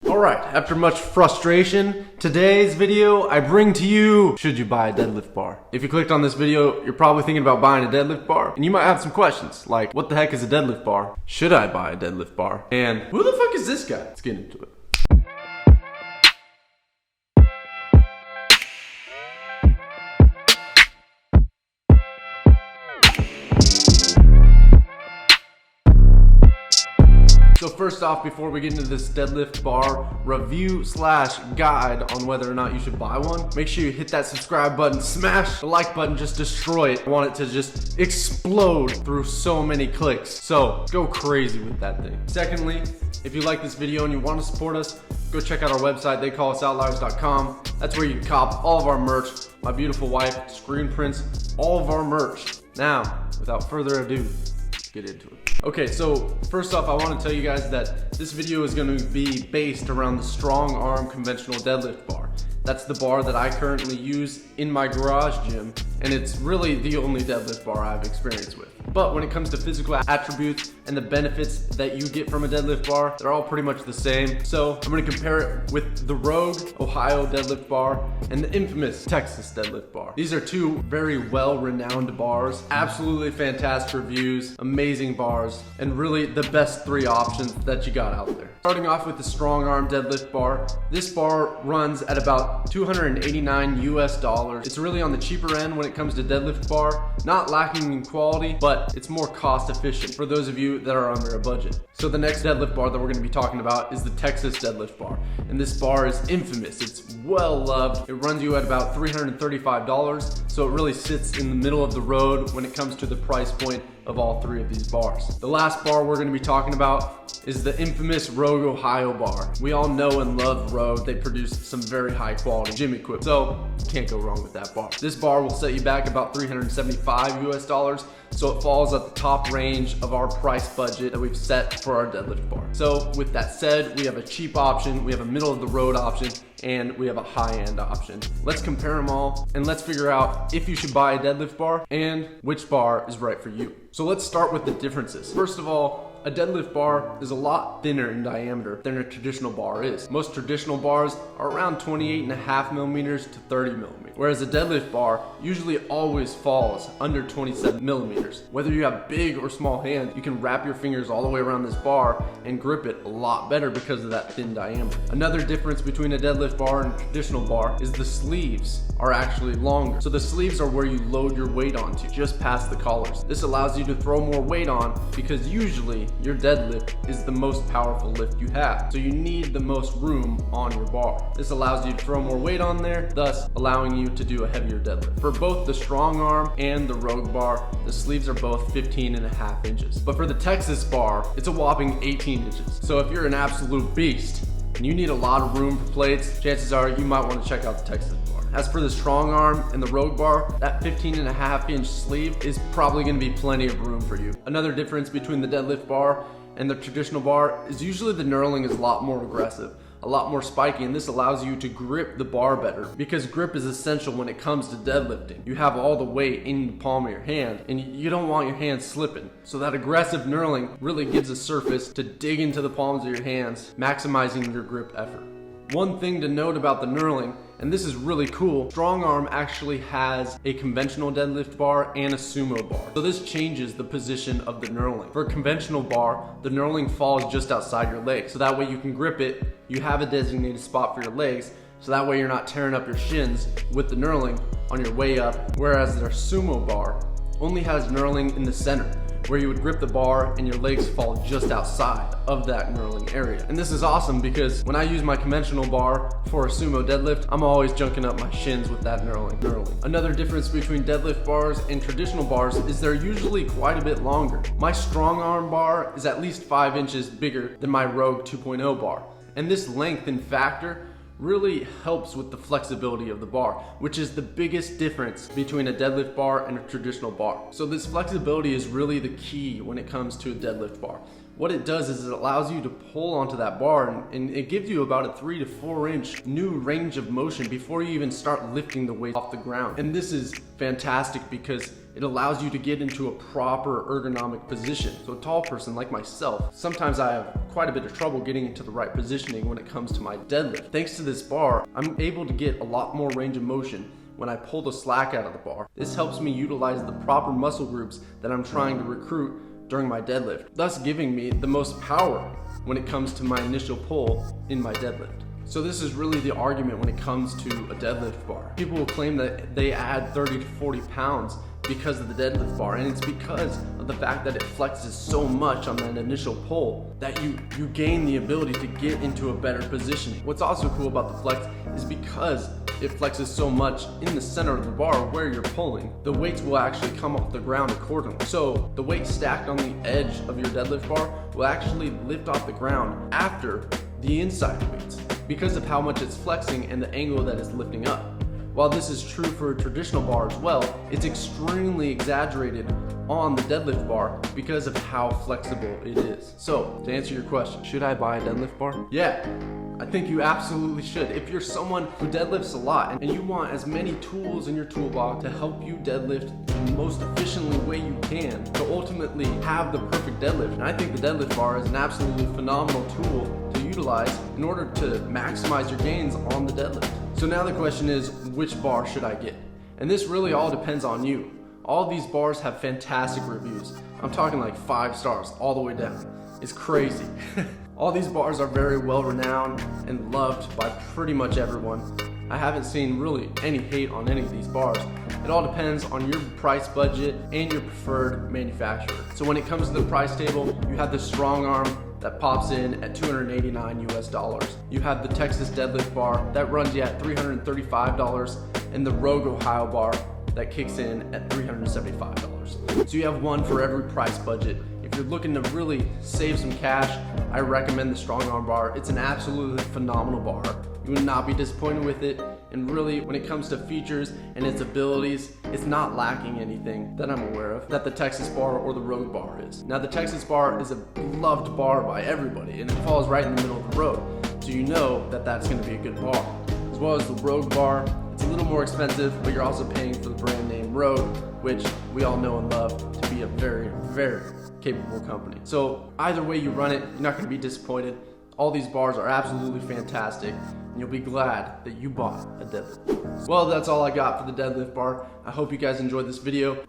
Alright, after much frustration, today's video I bring to you, should you buy a deadlift bar? If you clicked on this video, you're probably thinking about buying a deadlift bar, and you might have some questions, like, what the heck is a deadlift bar? Should I buy a deadlift bar? And who the fuck is this guy? Let's get into it. So first off, before we get into this deadlift bar review slash guide on whether or not you should buy one, make sure you hit that subscribe button, smash the like button, just destroy it. I want it to just explode through so many clicks. So go crazy with that thing. Secondly, if you like this video and you want to support us, go check out our website. They call us Outliers.com. That's where you can cop all of our merch. My beautiful wife screen prints all of our merch. Now, without further ado, let's get into it. Okay, so first off, I want to tell you guys that this video is going to be based around the StrongArm conventional deadlift bar. That's the bar that I currently use in my garage gym, and it's really the only deadlift bar I've experienced with. But when it comes to physical attributes and the benefits that you get from a deadlift bar, they're all pretty much the same. So I'm going to compare it with the Rogue Ohio deadlift bar and the infamous Texas deadlift bar. These are two very well-renowned bars, absolutely fantastic reviews, amazing bars, and really the best three options that you got out there. Starting off with the StrongArm deadlift bar, this bar runs at about $289 US. It's really on the cheaper end when it comes to deadlift bar, not lacking in quality, but it's more cost efficient for those of you that are under a budget. So the next deadlift bar that we're going to be talking about is the Texas deadlift bar. And this bar is infamous. It's well loved. It runs you at about $335. So it really sits in the middle of the road when it comes to the price point of all three of these bars. The last bar we're going to be talking about is the infamous Rogue Ohio bar. We all know and love Rogue. They produce some very high quality gym equipment, so you can't go wrong with that bar. This bar will set you back about $375 US, so it falls at the top range of our price budget that we've set for our deadlift bar. So with that said, we have a cheap option, we have a middle of the road option, and we have a high-end option. Let's compare them all and let's figure out if you should buy a deadlift bar and which bar is right for you. So let's start with the differences. First of all, a deadlift bar is a lot thinner in diameter than a traditional bar is. Most traditional bars are around 28.5 millimeters to 30 millimeters, whereas a deadlift bar usually always falls under 27 millimeters. Whether you have big or small hands, you can wrap your fingers all the way around this bar and grip it a lot better because of that thin diameter. Another difference between a deadlift bar and a traditional bar is the sleeves are actually longer. So the sleeves are where you load your weight onto, just past the collars. This allows you to throw more weight on because usually your deadlift is the most powerful lift you have. So you need the most room on your bar. This allows you to throw more weight on there, thus allowing you to do a heavier deadlift. For both the StrongArm and the Rogue bar, the sleeves are both 15.5 inches. But for the Texas bar, it's a whopping 18 inches. So if you're an absolute beast and you need a lot of room for plates, chances are you might want to check out the Texas bar. As for the StrongArm and the Rogue bar, that 15.5 inch sleeve is probably going to be plenty of room for you. Another difference between the deadlift bar and the traditional bar is usually the knurling is a lot more aggressive, a lot more spiky, and this allows you to grip the bar better because grip is essential when it comes to deadlifting. You have all the weight in the palm of your hand and you don't want your hands slipping. So that aggressive knurling really gives a surface to dig into the palms of your hands, maximizing your grip effort. One thing to note about the knurling, and this is really cool, StrongArm actually has a conventional deadlift bar and a sumo bar. So this changes the position of the knurling. For a conventional bar, the knurling falls just outside your legs. So that way you can grip it, you have a designated spot for your legs, so that way you're not tearing up your shins with the knurling on your way up. Whereas their sumo bar only has knurling in the center, where you would grip the bar and your legs fall just outside of that knurling area. And this is awesome because when I use my conventional bar for a sumo deadlift, I'm always junking up my shins with that knurling. Another difference between deadlift bars and traditional bars is they're usually quite a bit longer. My StrongArm bar is at least 5 inches bigger than my Rogue 2.0 bar. And this lengthen factor really helps with the flexibility of the bar, which is the biggest difference between a deadlift bar and a traditional bar. So this flexibility is really the key when it comes to a deadlift bar. What it does is it allows you to pull onto that bar, and it gives you about a 3 to 4 inch new range of motion before you even start lifting the weight off the ground. And this is fantastic because it allows you to get into a proper ergonomic position. So a tall person like myself, sometimes I have quite a bit of trouble getting into the right positioning when it comes to my deadlift. Thanks to this bar, I'm able to get a lot more range of motion when I pull the slack out of the bar. This helps me utilize the proper muscle groups that I'm trying to recruit during my deadlift, thus giving me the most power when it comes to my initial pull in my deadlift. So this is really the argument when it comes to a deadlift bar. People will claim that they add 30 to 40 pounds because of the deadlift bar, and it's because of the fact that it flexes so much on that initial pull that you gain the ability to get into a better positioning. What's also cool about the flex is because it flexes so much in the center of the bar where you're pulling, the weights will actually come off the ground accordingly. So the weight stacked on the edge of your deadlift bar will actually lift off the ground after the inside weights because of how much it's flexing and the angle that it's lifting up. While this is true for a traditional bar as well, it's extremely exaggerated on the deadlift bar because of how flexible it is. So to answer your question, should I buy a deadlift bar? Yeah, I think you absolutely should. If you're someone who deadlifts a lot and you want as many tools in your toolbox to help you deadlift the most efficiently way you can to ultimately have the perfect deadlift, and I think the deadlift bar is an absolutely phenomenal tool to utilize in order to maximize your gains on the deadlift. So now the question is, which bar should I get? And this really all depends on you. All these bars have fantastic reviews. I'm talking like 5 stars all the way down. It's crazy. All these bars are very well renowned and loved by pretty much everyone. I haven't seen really any hate on any of these bars. It all depends on your price budget and your preferred manufacturer. So when it comes to the price table, you have the StrongArm that pops in at $289 US. You have the Texas Deadlift Bar that runs you at $335, and the Rogue Ohio Bar that kicks in at $375. So you have one for every price budget. If you're looking to really save some cash, I recommend the StrongArm Bar. It's an absolutely phenomenal bar. You would not be disappointed with it, and really when it comes to features and its abilities, it's not lacking anything that I'm aware of that the Texas Bar or the Rogue Bar is. Now the Texas Bar is a beloved bar by everybody, and it falls right in the middle of the road, so you know that that's going to be a good bar. As well as the Rogue Bar, it's a little more expensive, but you're also paying for the brand name Rogue, which we all know and love to be a very, very capable company. So either way you run it, you're not going to be disappointed. All these bars are absolutely fantastic, and you'll be glad that you bought a deadlift bar. Well, that's all I got for the deadlift bar. I hope you guys enjoyed this video.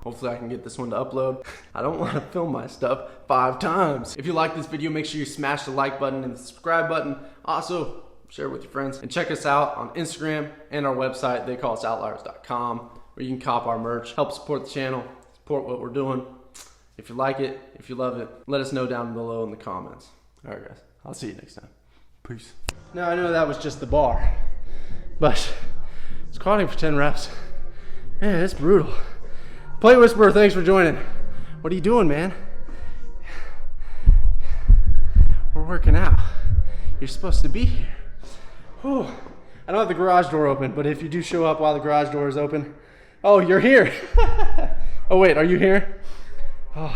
Hopefully I can get this one to upload. I don't want to film my stuff 5 times. If you like this video, make sure you smash the like button and the subscribe button. Also, share it with your friends. And check us out on Instagram and our website, theycallus.outliers.com, where you can cop our merch, help support the channel, support what we're doing. If you like it, if you love it, let us know down below in the comments. All right, guys. I'll see you next time. Peace. Now, I know that was just the bar, but squatting for 10 reps, man, it's brutal. Plate Whisperer, thanks for joining. What are you doing, man? We're working out. You're supposed to be here. Whew. I don't have the garage door open, but if you do show up while the garage door is open, oh, you're here. Oh, wait, are you here? Oh,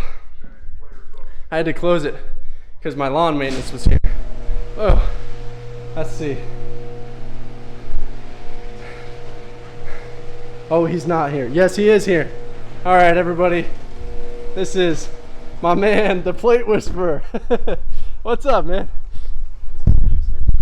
I had to close it because my lawn maintenance was here. Oh, let's see. Oh, he's not here. Yes, he is here. All right, everybody. This is my man, the Plate Whisperer. What's up, man?